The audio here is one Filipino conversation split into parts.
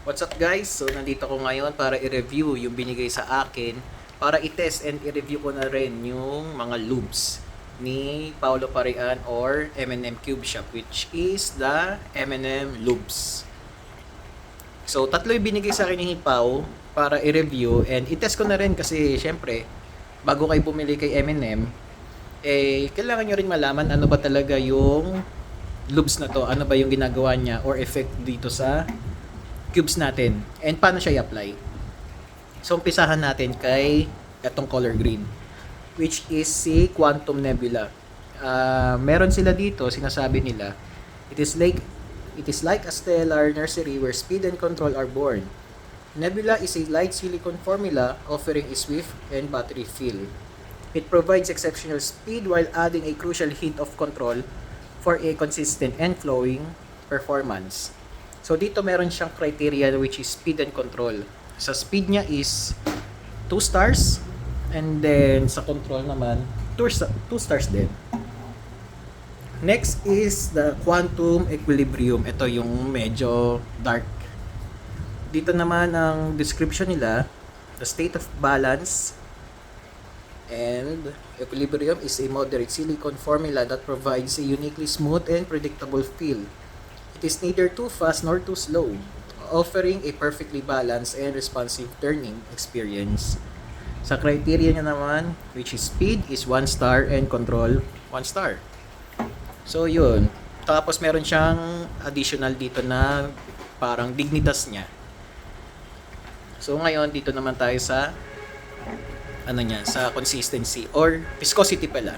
What's up guys? So nandito ko ngayon para i-review yung binigay sa akin para i-test and i-review ko na rin yung mga lubes ni Paolo Parian or M&M Cube Shop, which is the M&M lubes. So tatlo yung binigay sa akin ni Pao para i-review and i-test ko na rin kasi syempre bago kayo bumili kay M&M kailangan nyo rin malaman ano ba talaga yung lubes na to, ano ba yung ginagawa niya or effect dito sa cubes natin and paano siya i-apply. So umpisahan natin kay etong color green, which is si Quantum Nebula. Meron sila dito, sinasabi nila, it is like a stellar nursery where speed and control are born. Nebula is a light silicone formula offering a swift and battery feel. It provides exceptional speed while adding a crucial hint of control for a consistent and flowing performance. So dito meron siyang criteria which is speed and control. Sa speed niya is 2 stars and then sa control naman 2 stars din. Next is the quantum equilibrium. Ito yung medyo dark. Dito naman ang description nila, the state of balance and equilibrium is a moderate silicone formula that provides a uniquely smooth and predictable feel. It is neither too fast nor too slow, offering a perfectly balanced and responsive turning experience. Sa criteria niya naman, which is speed is 1 star and control 1 star. So yun. Tapos meron siyang additional dito na parang dignitas niya. So ngayon dito naman tayo sa sa consistency or viscosity pala.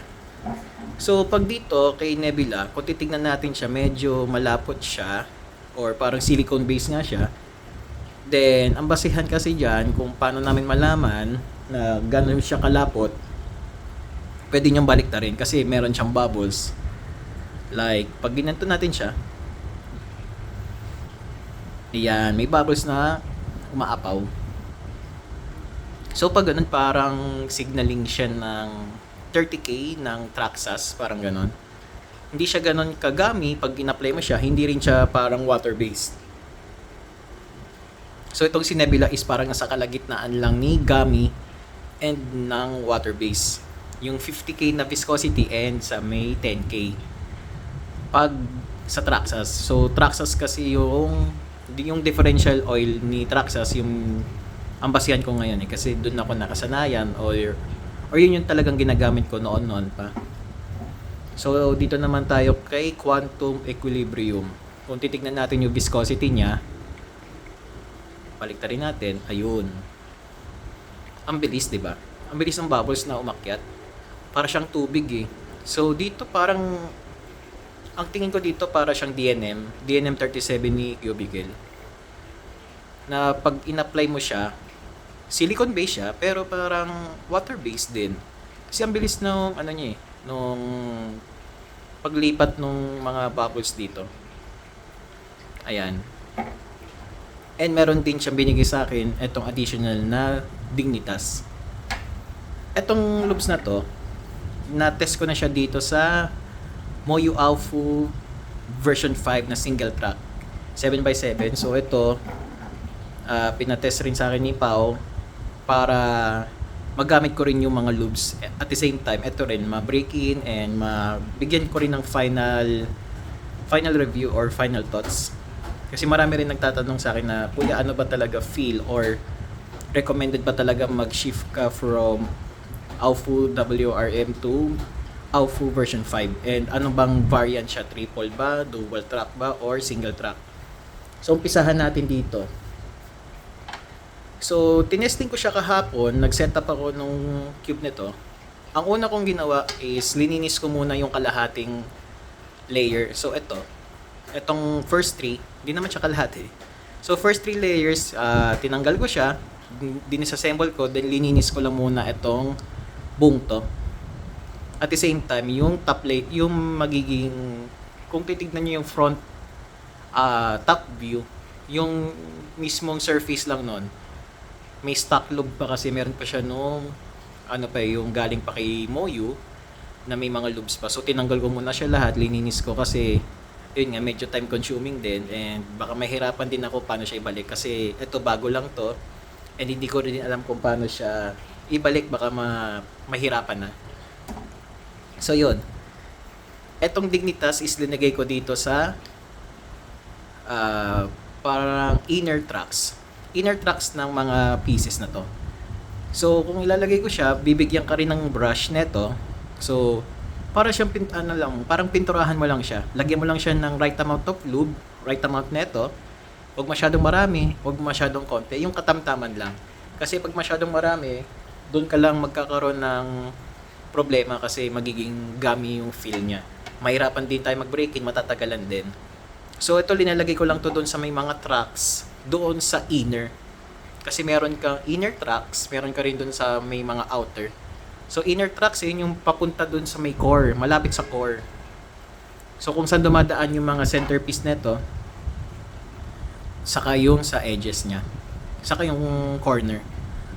So pag dito kay Nebula, kung titingnan natin siya, medyo malapot siya or parang silicone base nga siya. Then ang basihan kasi diyan kung paano namin malaman na gano'n siya kalapot, pwede niyong baliktarin kasi meron siyang bubbles. Like pag ginanto natin siya, ayan, may bubbles na umaapaw. So pag ganun parang signaling siya ng 30K ng Traxxas, parang ganon. Hindi siya ganon kagami pag in-apply mo siya, hindi rin siya parang water-based. So itong si Nebula is parang nasa kalagitnaan lang ni Gami and ng water-based. Yung 50K na viscosity and sa may 10K. Pag sa Traxxas. So Traxxas kasi yung differential oil ni Traxxas, yung ang basihan ko ngayon kasi doon ako nakasanayan or yun yung talagang ginagamit ko noon pa. So dito naman tayo kay quantum equilibrium. Kung titignan natin yung viscosity niya, baliktarin natin, ayun. Ang bilis, 'di ba? Ang bilis ng bubbles na umakyat. Para siyang tubig eh. So dito parang ang tingin ko dito para siyang DNM 37 ni Cubicle. Na pag in-apply mo siya, silicone base siya pero parang water based din. Kasi ang bilis nung niya nung paglipat nung mga bubbles dito. Ayan. And meron din siyang binigay sa akin itong additional na dignitas. Itong loops na to, na-test ko na siya dito sa Moyu Alfu version 5 na single track 7x7. So ito pinatest rin sa akin ni Pao para magamit ko rin yung mga loops. At the same time, ito rin, ma-break in and mabigyan ko rin ng final review or final thoughts. Kasi marami rin nagtatanong sa akin na, kuya, ano ba talaga feel or recommended ba talaga mag-shift ka from Alfu WRM to Alfu version 5? And ano bang variant siya? Triple ba? Dual track ba? Or single track? So, umpisahan natin dito. So, tinesting ko siya kahapon, nag-setup ako nung cube nito. Ang una kong ginawa is lininis ko muna yung kalahating layer. So, etong first 3, hindi naman siya kalahati. So, first 3 layers, tinanggal ko siya, dinisassemble ko, then lininis ko lang muna itong buong to. At the same time, yung top layer, yung magiging, kung titignan nyo yung front top view, yung mismong surface lang nun, may stock lube pa kasi meron pa siya nung yung galing pa kay Moyu na may mga lubes pa. So tinanggal ko muna siya lahat, lininis ko kasi yun nga, medyo time consuming din and baka mahirapan din ako paano siya ibalik kasi ito bago lang to and hindi ko rin alam kung paano siya ibalik, baka mahirapan na. So yun, etong Dignitas is linagay ko dito sa parang inner tracks ng mga pieces na to. So kung ilalagay ko siya, bibigyan ka rin ng brush neto. So para siyang parang pinturahan mo lang siya. Lagyan mo lang siya ng right amount of lube, right amount neto. Huwag masyadong marami, huwag masyadong konti, yung katamtaman lang. Kasi pag masyadong marami, doon ka lang magkakaroon ng problema kasi magiging gummy yung feel niya. Mahirapan din tayo mag-break-in, matatagalan din. So ito linalagay ko lang to doon sa may mga tracks, doon sa inner. Kasi meron kang inner tracks, meron ka rin doon sa may mga outer. So inner tracks, yun yung papunta doon sa may core, malapit sa core. So kung saan dumadaan yung mga centerpiece nito, saka yung sa edges niya, saka yung corner.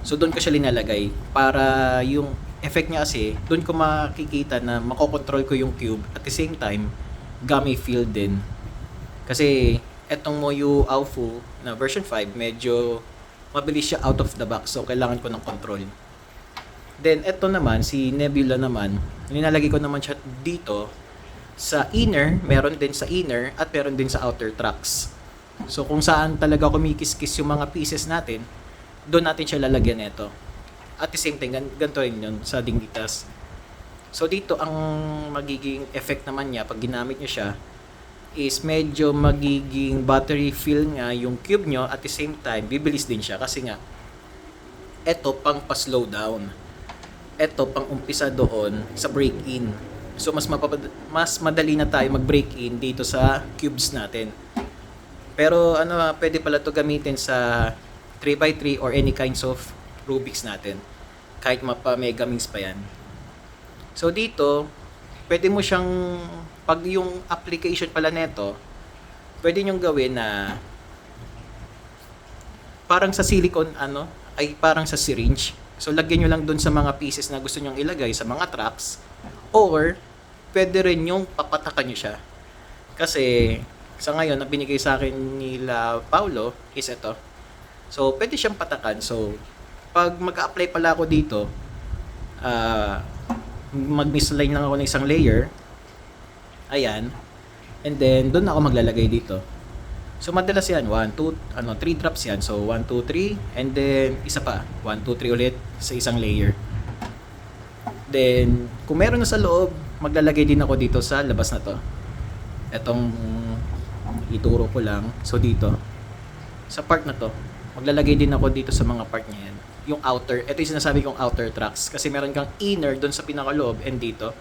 So doon ko siya linalagay para yung effect niya kasi doon ko makikita na makokontrol ko yung cube at the same time gummy feel din. Kasi etong Moyu Aofu na version 5 medyo mabilis siya out of the box, so kailangan ko ng control. Then eto naman si Nebula naman, linalagay ko naman siya dito sa inner, meron din sa inner at meron din sa outer tracks. So kung saan talaga kumikis-kis yung mga pieces natin, doon natin siya lalagyan nito. At the same time, ganito rin yun sa Dignitas. So dito ang magiging effect naman niya pag ginamit niyo siya is medyo magiging battery fill nga yung cube nyo, at the same time bibilis din siya kasi nga eto pang pa-slow down, eto pang umpisa doon sa break-in. So mas madali na tayo mag-break-in dito sa cubes natin. Pero pwede pala to gamitin sa 3x3 or any kinds of Rubik's natin. Kahit mapa-mega mix pa yan. So dito, pwede mo siyang, pag yung application pala neto, pwede nyong gawin na parang sa silicone ay parang sa syringe. So lagyan nyo lang dun sa mga pieces na gusto nyong ilagay sa mga tracks, or pwede rin yung papatakan nyo siya. Kasi sa ngayon, na binigay sa akin nila Paulo is ito. So pwede siyang patakan. So pag mag-apply pala ako dito, mag-misline lang ako ng isang layer. Ayan. And then, doon ako maglalagay dito. So, madalas yan. 1, 2, 3 drops yan. So, 1, 2, 3. And then, isa pa. 1, 2, 3 ulit sa isang layer. Then, kung meron na sa loob, maglalagay din ako dito sa labas na to. Etong ituro ko lang. So, dito. Sa part na to, maglalagay din ako dito sa mga part niya yan. Yung outer, ito yung sinasabi kong outer tracks. Kasi meron kang inner doon sa pinakaloob and dito.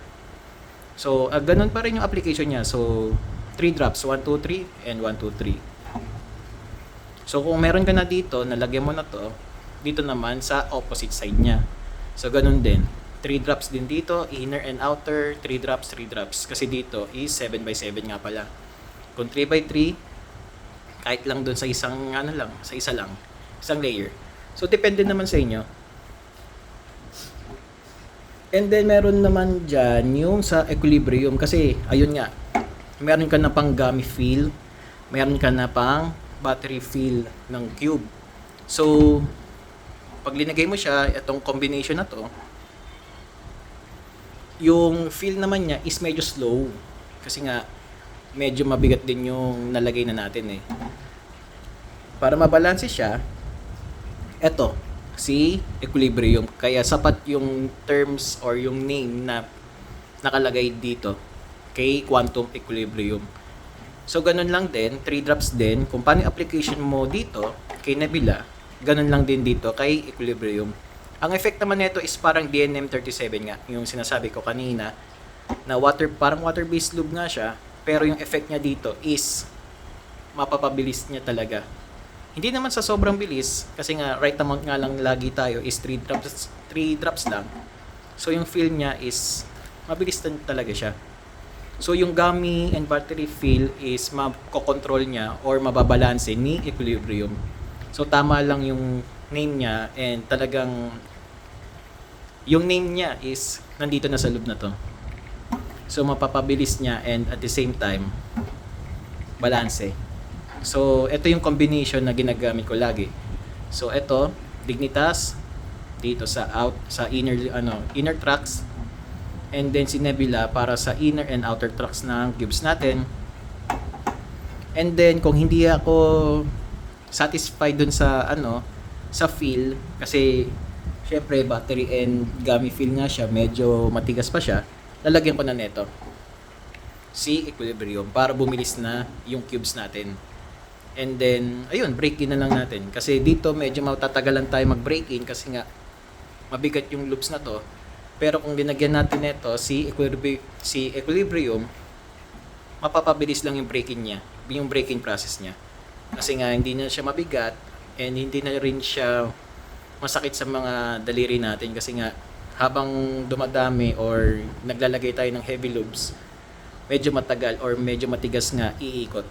So, ganun pa rin yung application niya. So, 3 drops, 1, 2, 3, and 1, 2, 3. So, kung meron ka na dito, nalagyan mo na to, dito naman sa opposite side niya. So, ganun din. 3 drops din dito, inner and outer, 3 drops, 3 drops. Kasi dito is 7x7 nga pala. Kung 3x3, kahit lang dun sa isang, sa isa lang, isang layer. So, depende naman sa inyo. And then, meron naman dyan yung sa equilibrium. Kasi, ayun nga, meron ka na pang gummy feel, meron ka na pang battery feel ng cube. So, pag linagay mo siya, itong combination na to, yung feel naman niya is medyo slow. Kasi nga, medyo mabigat din yung nalagay na natin eh. Para mabalanse siya, eto, si equilibrium. Kaya sapat yung terms or yung name na nakalagay dito kay quantum equilibrium. So, ganun lang din, 3 drops din. Kung paano yung application mo dito kay Nebula, ganun lang din dito kay equilibrium. Ang effect naman nito is parang DNM37 nga, yung sinasabi ko kanina, na parang water-based lube nga siya, pero yung effect niya dito is mapapabilis niya talaga. Hindi naman sa sobrang bilis, kasi nga right amount nga lang lagi tayo is 3 drops lang. So yung feel niya is mabilis talaga siya. So yung gummy and battery feel is makokontrol niya or mababalanse ni equilibrium. So tama lang yung name niya and talagang yung name niya is nandito na sa loob na to. So mapapabilis niya and at the same time balanse. So, ito yung combination na ginagamit ko lagi. So, ito, Dignitas dito sa inner tracks, and then si Nebula para sa inner and outer tracks ng cubes natin. And then kung hindi ako satisfied dun sa feel, kasi syempre battery and gummy feel nga siya, medyo matigas pa siya, lalagyan ko na nito si Equilibrium para bumilis na yung cubes natin. And then, ayun, break in na lang natin. Kasi dito, medyo matatagalan tayo mag-break in kasi nga, mabigat yung loops na to. Pero kung linagyan natin ito, si Equilibrium, mapapabilis lang yung break-in niya, yung break-in process niya. Kasi nga, hindi na siya mabigat, and hindi na rin siya masakit sa mga daliri natin. Kasi nga, habang dumadami or naglalagay tayo ng heavy loops, medyo matagal or medyo matigas nga iikot.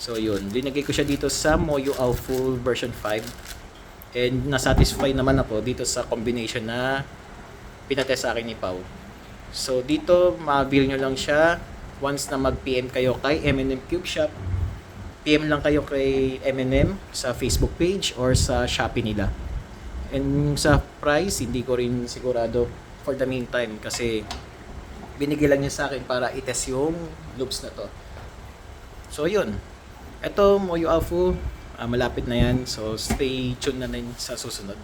So yun, linagay ko siya dito sa Moyo Awful version 5, and nasatisfy naman ako dito sa combination na pinatest sa akin ni Pau. So dito, ma-avail nyo lang siya once na mag-PM kayo kay M&M Cube Shop. PM lang kayo kay M&M sa Facebook page or sa Shopee nila. And sa price, hindi ko rin sigurado for the meantime kasi binigay lang niya sa akin para i-test yung loops na to. So yun, ito Moyo Awful, malapit na yan, so stay tuned na rin sa susunod.